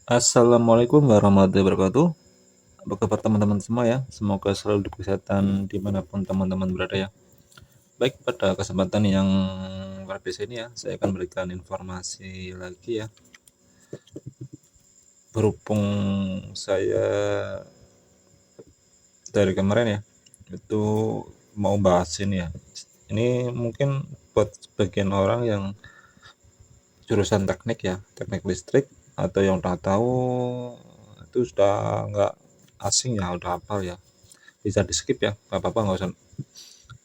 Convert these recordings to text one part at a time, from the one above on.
Assalamualaikum warahmatullahi wabarakatuh. Apa kabar teman-teman semua ya? Semoga selalu diberi kesehatan dimanapun teman-teman berada ya. Baik, pada kesempatan yang luar biasa ini ya, saya akan berikan informasi lagi ya. Berhubung saya dari kemarin ya, itu mau bahas ini ya. Ini mungkin buat sebagian orang yang jurusan teknik ya, teknik listrik, atau yang udah tahu itu sudah nggak asing ya, udah hafal ya. Bisa di skip ya, nggak apa-apa, nggak usah.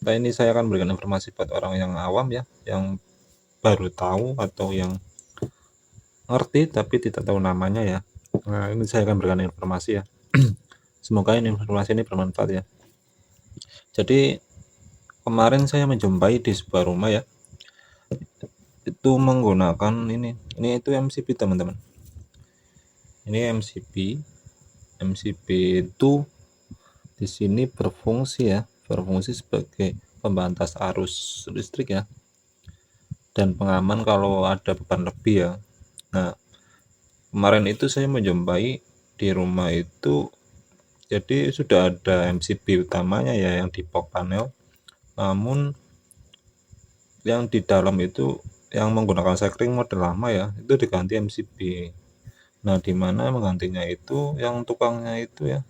Nah, ini saya akan berikan informasi buat orang yang awam ya, yang baru tahu atau yang ngerti tapi tidak tahu namanya ya. Nah, ini saya akan berikan informasi ya. Semoga ini informasi ini bermanfaat ya. Jadi kemarin saya menjumpai di sebuah rumah ya, itu menggunakan ini itu MCB teman-teman. Ini MCB itu di sini berfungsi sebagai pembatas arus listrik ya, dan pengaman kalau ada beban lebih ya. Nah, kemarin itu saya menjumpai di rumah itu, jadi sudah ada MCB utamanya ya yang di box panel, namun yang di dalam itu yang menggunakan sekring model lama ya, itu diganti MCB. Nah, di mana menggantinya itu yang tukangnya itu ya,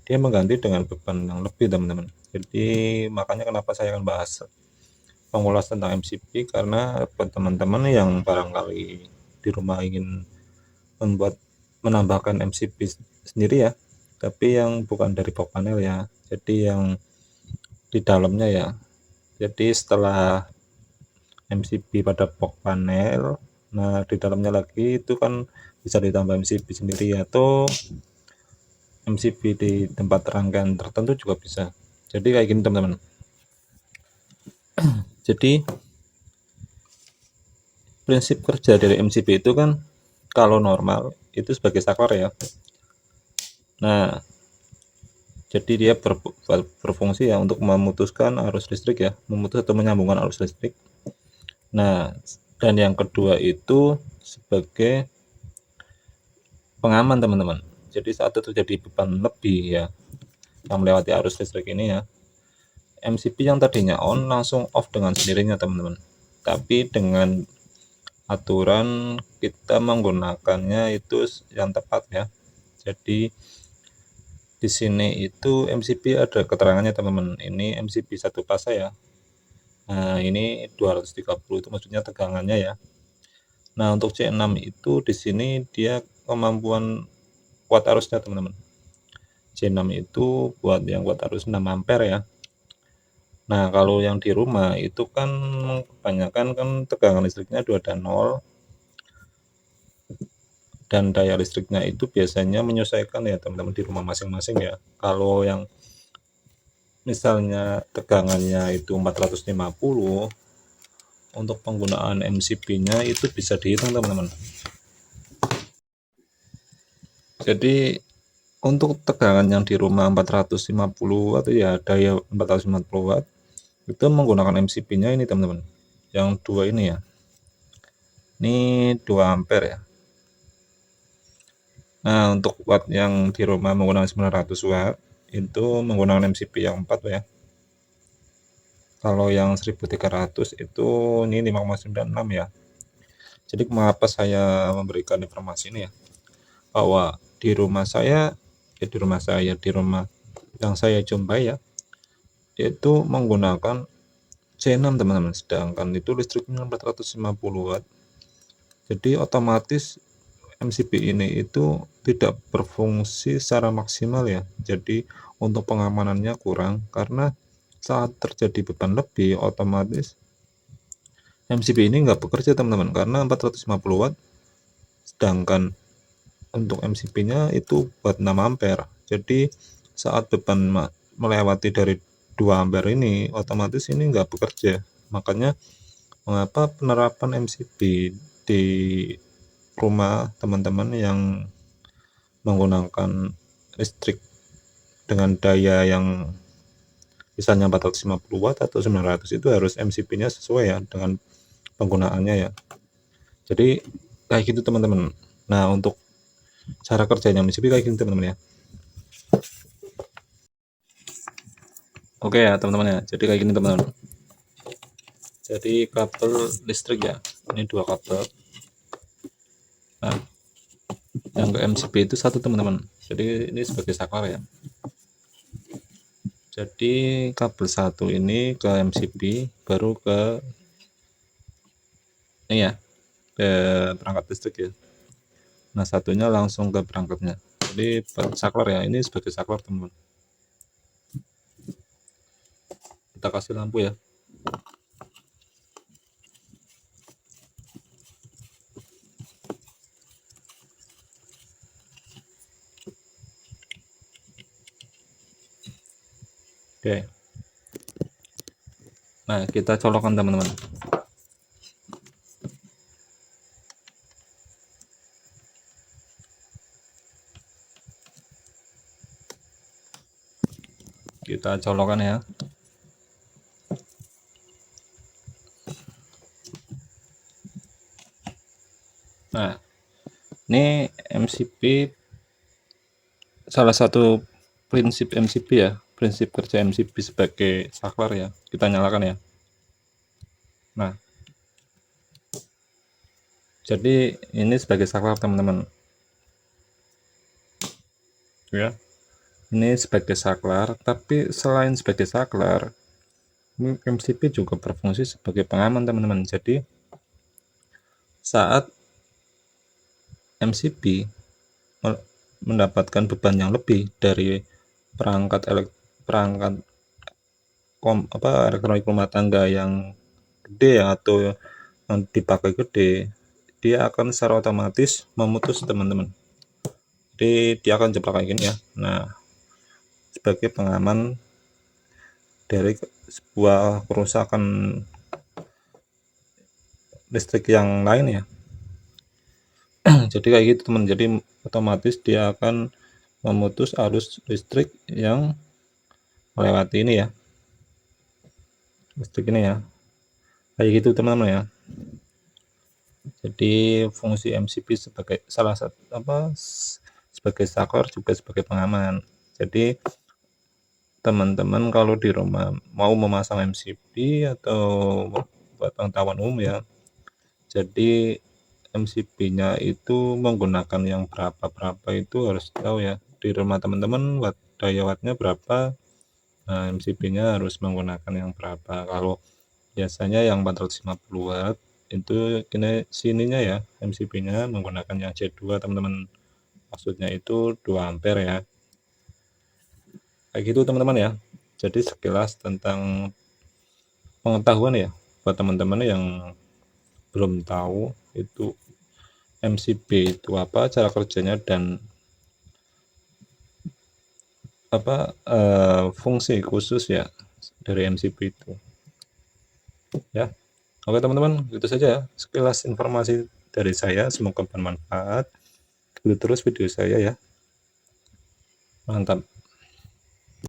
dia mengganti dengan beban yang lebih teman-teman. Jadi makanya kenapa saya akan bahas pengulas tentang MCB, karena buat teman-teman yang barangkali di rumah ingin menambahkan MCB sendiri ya, tapi yang bukan dari box panel ya, jadi yang di dalamnya ya. Jadi setelah MCB pada box panel, nah di dalamnya lagi itu kan bisa ditambah MCB sendiri atau MCB di tempat rangkaian tertentu juga bisa. Jadi kayak gini teman-teman. Jadi prinsip kerja dari MCB itu kan kalau normal itu sebagai saklar ya. Nah, jadi dia berfungsi ya untuk memutuskan arus listrik ya, memutus atau menyambungkan arus listrik. Nah, dan yang kedua itu sebagai pengaman teman-teman. Jadi saat terjadi beban lebih ya yang melewati arus listrik ini ya, MCB yang tadinya on langsung off dengan sendirinya teman-teman. Tapi dengan aturan kita menggunakannya itu yang tepat ya. Jadi di sini itu MCB ada keterangannya teman-teman. Ini MCB satu fase ya. Nah, ini 230 itu maksudnya tegangannya ya. Nah, untuk C6 itu di sini dia kemampuan kuat arusnya teman-teman. C6 itu buat yang kuat arus 6 ampere ya. Nah, kalau yang di rumah itu kan kebanyakan kan tegangan listriknya 2 dan 0, dan daya listriknya itu biasanya menyesuaikan ya teman-teman di rumah masing-masing ya. Kalau yang misalnya tegangannya itu 450, untuk penggunaan MCB-nya itu bisa dihitung teman-teman. Jadi untuk tegangan yang di rumah 450 watt ya, daya 450 watt itu menggunakan MCB-nya ini teman-teman, yang dua ini ya, ini 2 ampere ya. Nah, untuk watt yang di rumah menggunakan 900 watt itu menggunakan MCB yang 4 ya. Kalau yang 1300 itu ini 5,96 ya. Jadi mengapa saya memberikan informasi ini ya, bahwa di rumah di rumah yang saya jumpai ya, itu menggunakan C6 teman-teman, sedangkan itu listriknya 450 watt. Jadi otomatis MCB ini itu tidak berfungsi secara maksimal ya. Jadi untuk pengamanannya kurang, karena saat terjadi beban lebih otomatis MCB ini nggak bekerja teman-teman, karena 450 watt, sedangkan untuk MCB-nya itu buat 6 ampere. Jadi saat beban melewati dari 2 ampere ini, otomatis ini nggak bekerja. Makanya mengapa penerapan MCB di rumah teman-teman yang menggunakan listrik dengan daya yang misalnya 450 watt atau 900 itu harus MCB-nya sesuai ya dengan penggunaannya ya. Jadi kayak gitu teman-teman. Nah, untuk cara kerjanya MCB kayak gini teman-teman ya. Oke ya teman-teman ya, jadi kayak gini teman-teman. Jadi kabel listrik ya, ini 2 kabel. Nah, yang ke MCB itu 1 teman-teman. Jadi ini sebagai saklar ya. Jadi kabel 1 ini ke MCB, baru ke ini ya, ke perangkat listrik ya. Nah, satunya langsung ke perangkatnya. Jadi saklar ya, ini sebagai saklar teman-teman. Kita kasih lampu ya. Oke. Nah, kita colokkan teman-teman. Kita colokkan ya. Nah, ini MCB, salah satu prinsip MCB ya, prinsip kerja MCB sebagai saklar ya. Kita nyalakan ya. Nah, jadi ini sebagai saklar teman-teman. Ya. Ini sebagai saklar, tapi selain sebagai saklar, MCB juga berfungsi sebagai pengaman teman-teman. Jadi saat MCB mendapatkan beban yang lebih dari perangkat elektronik rumah tangga yang gede ya, atau yang dipakai gede, dia akan secara otomatis memutus teman-teman. Jadi dia akan jeblok kayak gini ya. Nah, sebagai pengaman dari sebuah kerusakan listrik yang lain ya. Jadi kayak gitu teman, jadi otomatis dia akan memutus arus listrik yang melewati ini ya, listrik ini ya, kayak gitu teman-teman ya. Jadi fungsi MCB sebagai salah satu sebagai saklar juga sebagai pengaman. Jadi teman-teman kalau di rumah mau memasang MCB atau buat pengetahuan umum ya, jadi MCB-nya itu menggunakan yang berapa itu harus tahu ya. Di rumah teman-teman daya wattnya berapa, nah MCB-nya harus menggunakan yang berapa. Kalau biasanya yang 450 watt itu sininya ya, MCB-nya menggunakan yang C2 teman-teman. Maksudnya itu 2 ampere ya. Kayak gitu teman-teman ya. Jadi sekilas tentang pengetahuan ya buat teman-teman yang belum tahu itu MCB itu apa, cara kerjanya, dan fungsi khusus ya dari MCB itu ya. Oke teman-teman, itu saja ya sekilas informasi dari saya, semoga bermanfaat. Ikuti terus video saya ya, mantap.